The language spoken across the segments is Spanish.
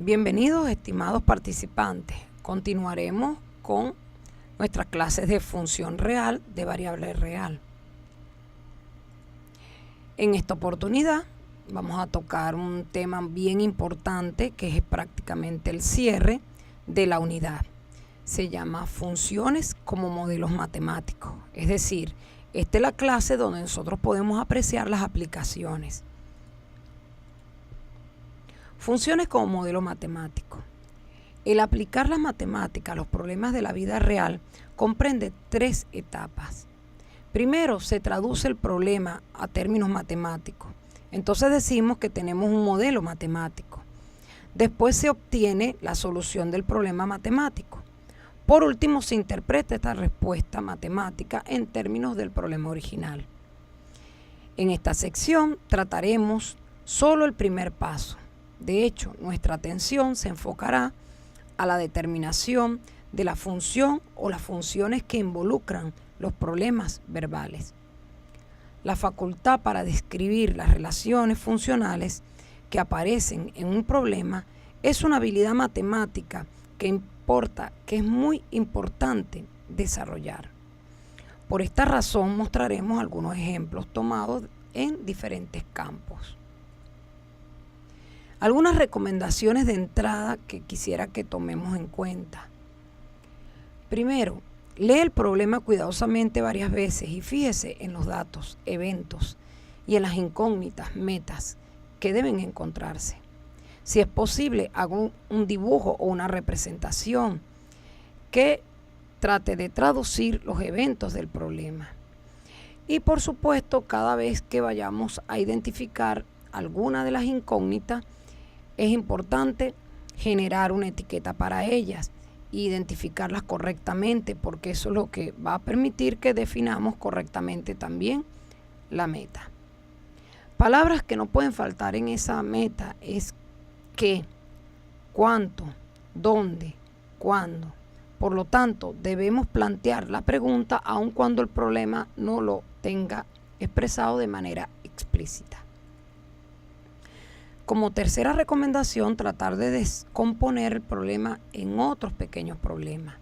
Bienvenidos, estimados participantes. Continuaremos con nuestras clases de función real de variable real. En esta oportunidad vamos a tocar un tema bien importante que es prácticamente el cierre de la unidad. Se llama funciones como modelos matemáticos. Es decir, esta es la clase donde nosotros podemos apreciar las aplicaciones. Funciones como modelo matemático. El aplicar las matemáticas a los problemas de la vida real comprende tres etapas. Primero, se traduce el problema a términos matemáticos. Entonces decimos que tenemos un modelo matemático. Después se obtiene la solución del problema matemático. Por último, se interpreta esta respuesta matemática en términos del problema original. En esta sección trataremos solo el primer paso. De hecho, nuestra atención se enfocará a la determinación de la función o las funciones que involucran los problemas verbales. La facultad para describir las relaciones funcionales que aparecen en un problema es una habilidad matemática que es muy importante desarrollar. Por esta razón mostraremos algunos ejemplos tomados en diferentes campos. Algunas recomendaciones de entrada que quisiera que tomemos en cuenta. Primero, lee el problema cuidadosamente varias veces y fíjese en los datos, eventos y en las incógnitas, metas que deben encontrarse. Si es posible, haga un dibujo o una representación que trate de traducir los eventos del problema. Y por supuesto, cada vez que vayamos a identificar alguna de las incógnitas, es importante generar una etiqueta para ellas e identificarlas correctamente, porque eso es lo que va a permitir que definamos correctamente también la meta. Palabras que no pueden faltar en esa meta es qué, cuánto, dónde, cuándo. Por lo tanto, debemos plantear la pregunta aun cuando el problema no lo tenga expresado de manera explícita. Como tercera recomendación, tratar de descomponer el problema en otros pequeños problemas.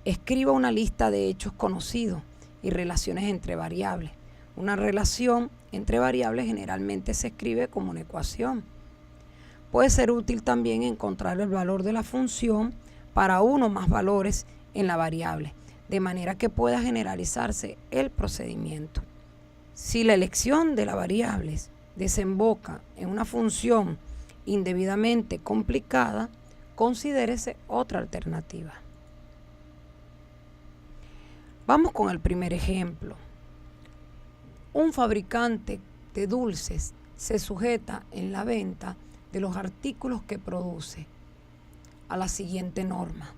Escriba una lista de hechos conocidos y relaciones entre variables. Una relación entre variables generalmente se escribe como una ecuación. Puede ser útil también encontrar el valor de la función para uno o más valores en la variable, de manera que pueda generalizarse el procedimiento. Si la elección de las variables desemboca en una función indebidamente complicada, considérese otra alternativa. Vamos con el primer ejemplo. Un fabricante de dulces se sujeta en la venta de los artículos que produce a la siguiente norma: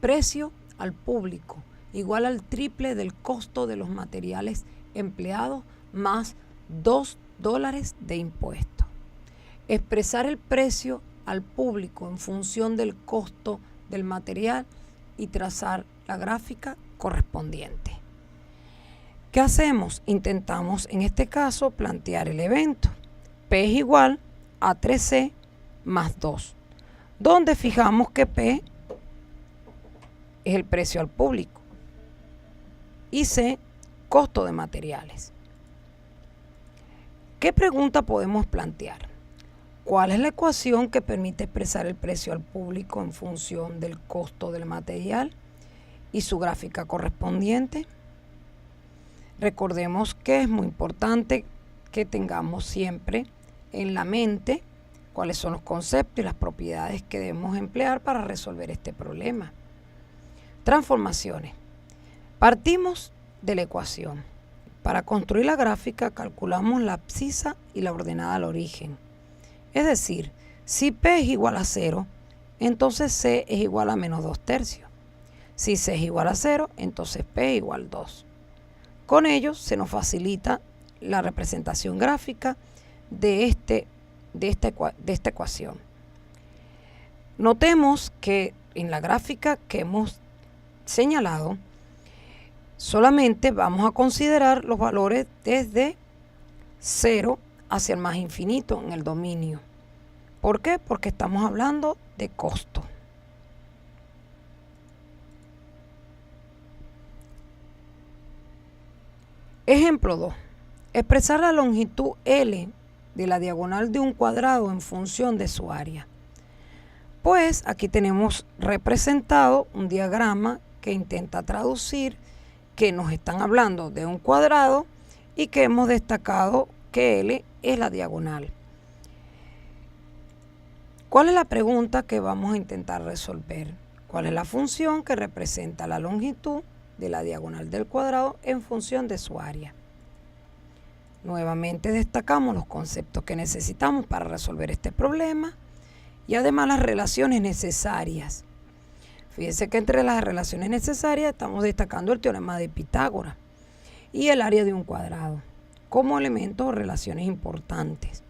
precio al público igual al triple del costo de los materiales empleados más $2 de impuesto. Expresar el precio al público en función del costo del material y trazar la gráfica correspondiente. ¿Qué hacemos? Intentamos en este caso plantear el evento. P es igual a 3C más 2, donde fijamos que P es el precio al público y C, costo de materiales. ¿Qué pregunta podemos plantear? ¿Cuál es la ecuación que permite expresar el precio al público en función del costo del material y su gráfica correspondiente? Recordemos que es muy importante que tengamos siempre en la mente cuáles son los conceptos y las propiedades que debemos emplear para resolver este problema. Transformaciones. Partimos de la ecuación. Para construir la gráfica calculamos la abscisa y la ordenada al origen. Es decir, si P es igual a 0, entonces C es igual a menos 2/3. Si C es igual a 0, entonces P es igual a 2. Con ello se nos facilita la representación gráfica de esta ecuación. Notemos que en la gráfica que hemos señalado, solamente vamos a considerar los valores desde 0 hacia el más infinito en el dominio. ¿Por qué? Porque estamos hablando de costo. Ejemplo 2. Expresar la longitud L de la diagonal de un cuadrado en función de su área. Pues aquí tenemos representado un diagrama que intenta traducir que nos están hablando de un cuadrado y que hemos destacado que L es la diagonal. ¿Cuál es la pregunta que vamos a intentar resolver? ¿Cuál es la función que representa la longitud de la diagonal del cuadrado en función de su área? Nuevamente destacamos los conceptos que necesitamos para resolver este problema y además las relaciones necesarias. Fíjense que entre las relaciones necesarias estamos destacando el teorema de Pitágoras y el área de un cuadrado como elementos o relaciones importantes.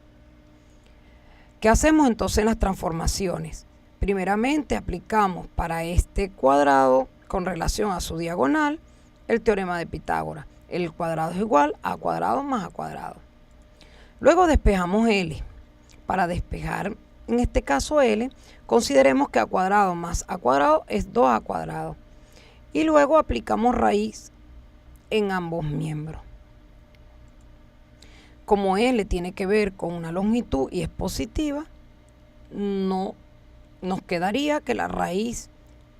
¿Qué hacemos entonces en las transformaciones? Primeramente aplicamos para este cuadrado con relación a su diagonal el teorema de Pitágoras. El cuadrado es igual a cuadrado más a cuadrado. Luego despejamos L. Para despejar, en este caso L, consideremos que a cuadrado más a cuadrado es 2a cuadrado. Y luego aplicamos raíz en ambos miembros. Como L tiene que ver con una longitud y es positiva, no nos quedaría que la raíz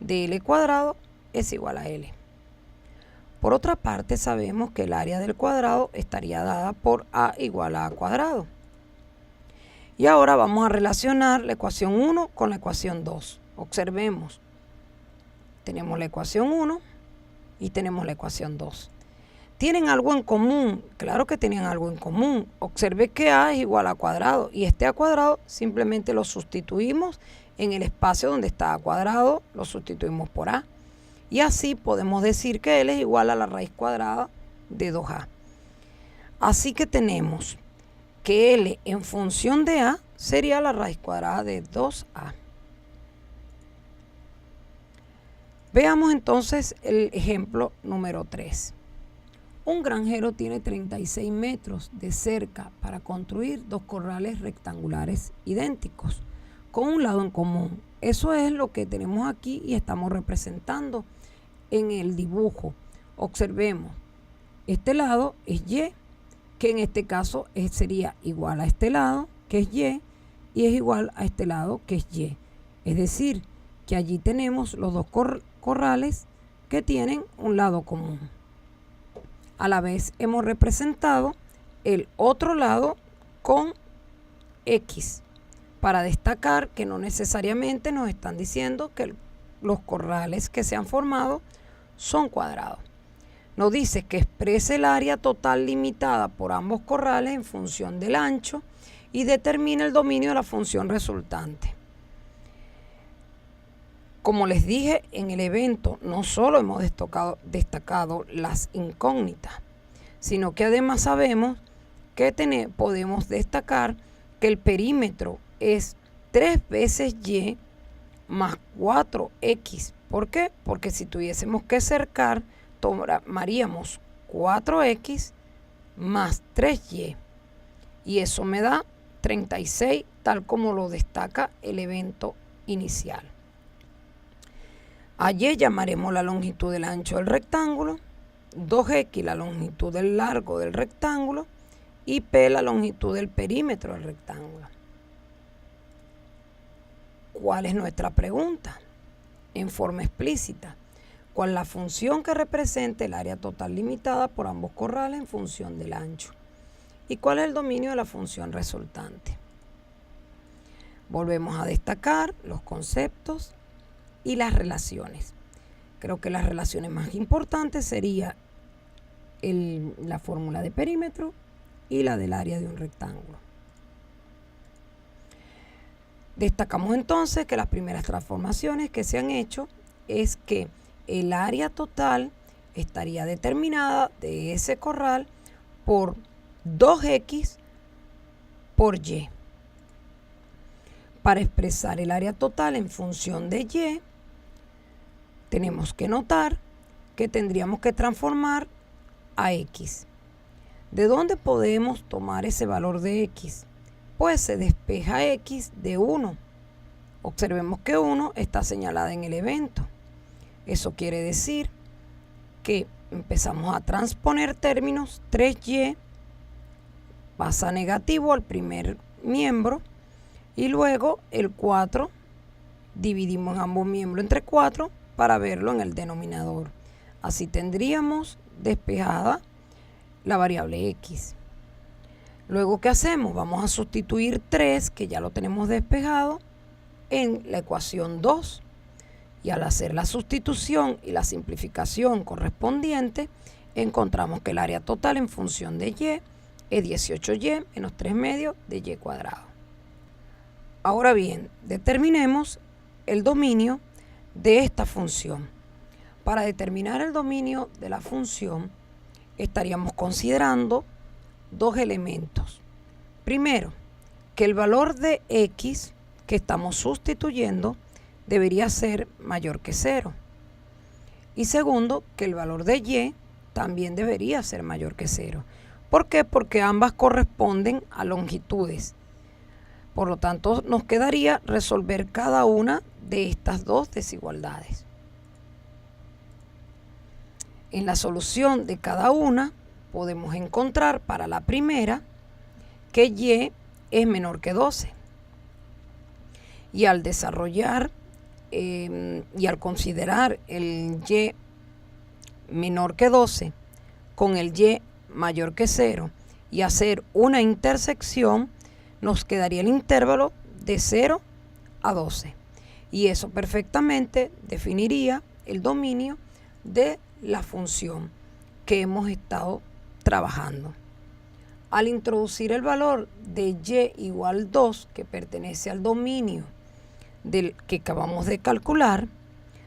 de L cuadrado es igual a L. Por otra parte, sabemos que el área del cuadrado estaría dada por A igual a A cuadrado. Y ahora vamos a relacionar la ecuación 1 con la ecuación 2. Observemos. Tenemos la ecuación 1 y tenemos la ecuación 2. ¿Tienen algo en común? Claro que tienen algo en común. Observe que A es igual a cuadrado y este A cuadrado simplemente lo sustituimos en el espacio donde está A cuadrado, lo sustituimos por A. Y así podemos decir que L es igual a la raíz cuadrada de 2A. Así que tenemos que L en función de A sería la raíz cuadrada de 2A. Veamos entonces el ejemplo número 3. Un granjero tiene 36 metros de cerca para construir 2 corrales rectangulares idénticos, con un lado en común. Eso es lo que tenemos aquí y estamos representando en el dibujo. Observemos, este lado es Y, que en este caso sería igual a este lado, que es Y, y es igual a este lado, que es Y. Es decir, que allí tenemos los 2 corrales que tienen un lado común. A la vez hemos representado el otro lado con X, para destacar que no necesariamente nos están diciendo que los corrales que se han formado son cuadrados. Nos dice que exprese el área total limitada por ambos corrales en función del ancho y determine el dominio de la función resultante. Como les dije en el evento, no solo hemos destacado las incógnitas, sino que además sabemos que podemos destacar que el perímetro es 3 veces Y más 4X. ¿Por qué? Porque si tuviésemos que cercar, tomaríamos 4X más 3Y. Y eso me da 36, tal como lo destaca el evento inicial. A Y llamaremos la longitud del ancho del rectángulo, 2X la longitud del largo del rectángulo y P la longitud del perímetro del rectángulo. ¿Cuál es nuestra pregunta? En forma explícita, ¿cuál es la función que representa el área total limitada por ambos corrales en función del ancho? ¿Y cuál es el dominio de la función resultante? Volvemos a destacar los conceptos y las relaciones. Creo que las relaciones más importantes sería la fórmula de perímetro y la del área de un rectángulo. Destacamos entonces que las primeras transformaciones que se han hecho es que el área total estaría determinada de ese corral por 2X por Y. Para expresar el área total en función de Y, tenemos que notar que tendríamos que transformar a X. ¿De dónde podemos tomar ese valor de X? pues se despeja X de 1. Observemos que 1 está señalada en el evento. Eso quiere decir que empezamos a transponer términos. 3y pasa negativo al primer miembro y luego el 4 dividimos ambos miembros entre 4 para verlo en el denominador. Así tendríamos despejada la variable X. Luego, ¿qué hacemos? Vamos a sustituir 3, que ya lo tenemos despejado, en la ecuación 2. Y al hacer la sustitución y la simplificación correspondiente, encontramos que el área total en función de y es 18y menos 3 medios de y cuadrado. Ahora bien, determinemos el dominio de esta función. Para determinar el dominio de la función, estaríamos considerando dos elementos. Primero, que el valor de X que estamos sustituyendo debería ser mayor que 0. Y segundo, que el valor de Y también debería ser mayor que 0. ¿Por qué? Porque ambas corresponden a longitudes. Por lo tanto, nos quedaría resolver cada una de estas dos desigualdades. En la solución de cada una podemos encontrar para la primera que Y es menor que 12. Y al desarrollar y al considerar el Y menor que 12 con el Y mayor que 0 y hacer una intersección, nos quedaría el intervalo de 0 a 12. Y eso perfectamente definiría el dominio de la función que hemos estado trabajando. Al introducir el valor de Y igual 2, que pertenece al dominio del que acabamos de calcular,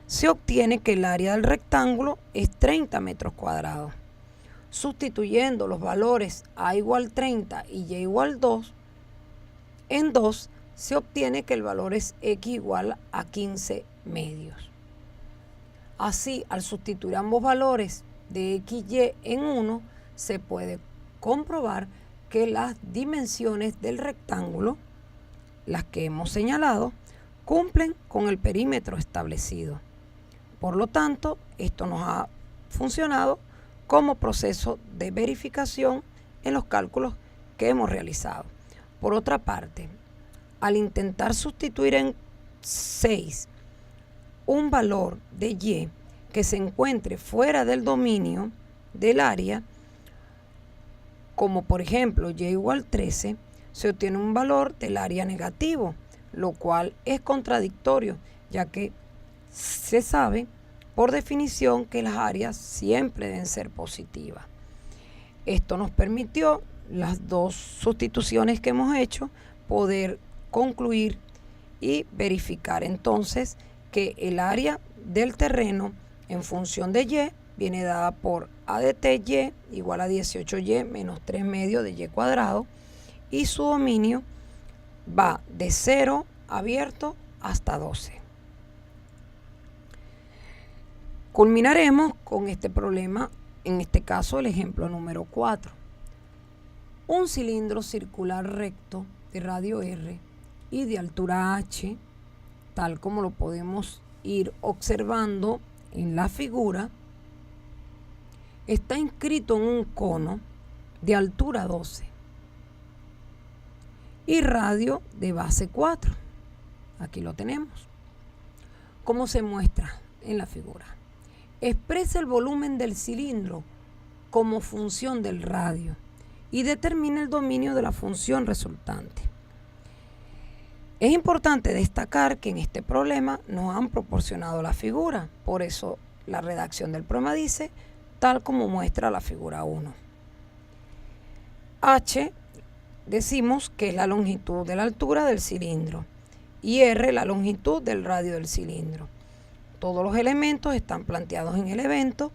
se obtiene que el área del rectángulo es 30 metros cuadrados. Sustituyendo los valores A igual 30 y Y igual 2, en 2 se obtiene que el valor es X igual a 15 medios. Así, al sustituir ambos valores de X y en 1, se puede comprobar que las dimensiones del rectángulo, las que hemos señalado, cumplen con el perímetro establecido. Por lo tanto, esto nos ha funcionado como proceso de verificación en los cálculos que hemos realizado. Por otra parte, al intentar sustituir en 6 un valor de Y que se encuentre fuera del dominio del área, como por ejemplo Y igual 13, se obtiene un valor del área negativo, lo cual es contradictorio, ya que se sabe por definición que las áreas siempre deben ser positivas. Esto nos permitió, las dos sustituciones que hemos hecho, poder concluir y verificar entonces que el área del terreno en función de Y viene dada por A de TY igual a 18Y menos 3 medios de Y cuadrado, y su dominio va de 0 abierto hasta 12. Culminaremos con este problema, en este caso el ejemplo número 4. Un cilindro circular recto de radio R y de altura H, tal como lo podemos ir observando en la figura, está inscrito en un cono de altura 12 y radio de base 4. Aquí lo tenemos. ¿Cómo se muestra en la figura? Expresa el volumen del cilindro como función del radio y determina el dominio de la función resultante. Es importante destacar que en este problema nos han proporcionado la figura, por eso la redacción del problema dice tal como muestra la figura 1. H decimos que es la longitud de la altura del cilindro y R la longitud del radio del cilindro. Todos los elementos están planteados en el evento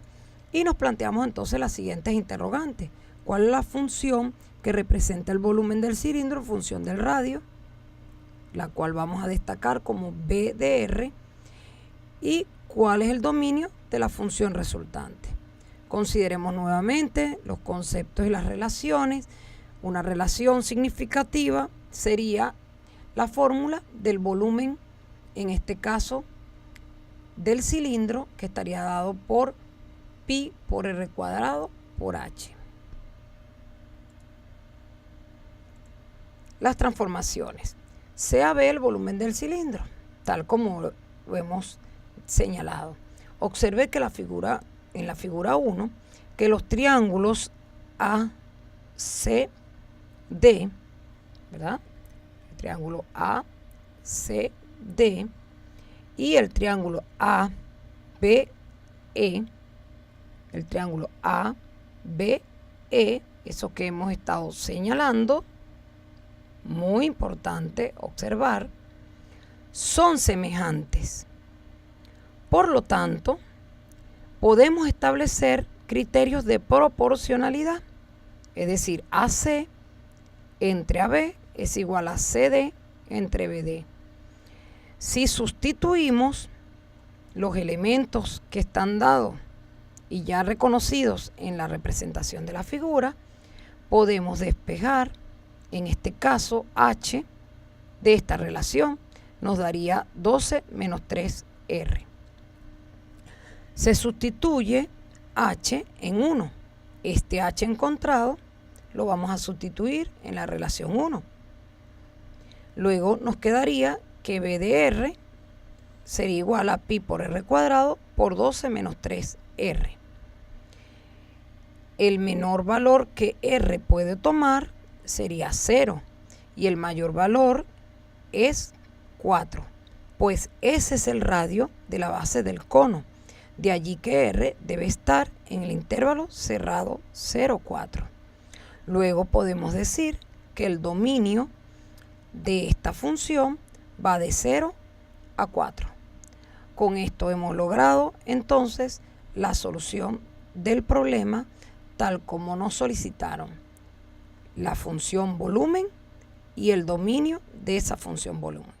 y nos planteamos entonces las siguientes interrogantes. ¿Cuál es la función que representa el volumen del cilindro en función del radio? La cual vamos a destacar como B de R. ¿Y cuál es el dominio de la función resultante? Consideremos nuevamente los conceptos y las relaciones. Una relación significativa sería la fórmula del volumen, en este caso del cilindro, que estaría dado por pi por r cuadrado por h. Las transformaciones. Sea B el volumen del cilindro, tal como lo hemos señalado. Observe que en la figura 1, que los triángulos A, C, D, ¿verdad? El triángulo A, C, D y el triángulo A, B, E, el triángulo A, B, E, eso que hemos estado señalando, muy importante observar, son semejantes. Por lo tanto, podemos establecer criterios de proporcionalidad, es decir, AC entre AB es igual a CD entre BD. Si sustituimos los elementos que están dados y ya reconocidos en la representación de la figura, podemos despejar, en este caso, H de esta relación nos daría 12 menos 3R. Se sustituye H en 1. Este H encontrado lo vamos a sustituir en la relación 1. Luego nos quedaría que B de R sería igual a pi por r cuadrado por 12 menos 3R. El menor valor que R puede tomar sería 0 y el mayor valor es 4, pues ese es el radio de la base del cono. De allí que R debe estar en el intervalo cerrado 0, 4. Luego podemos decir que el dominio de esta función va de 0 a 4. Con esto hemos logrado entonces la solución del problema tal como nos solicitaron: la función volumen y el dominio de esa función volumen.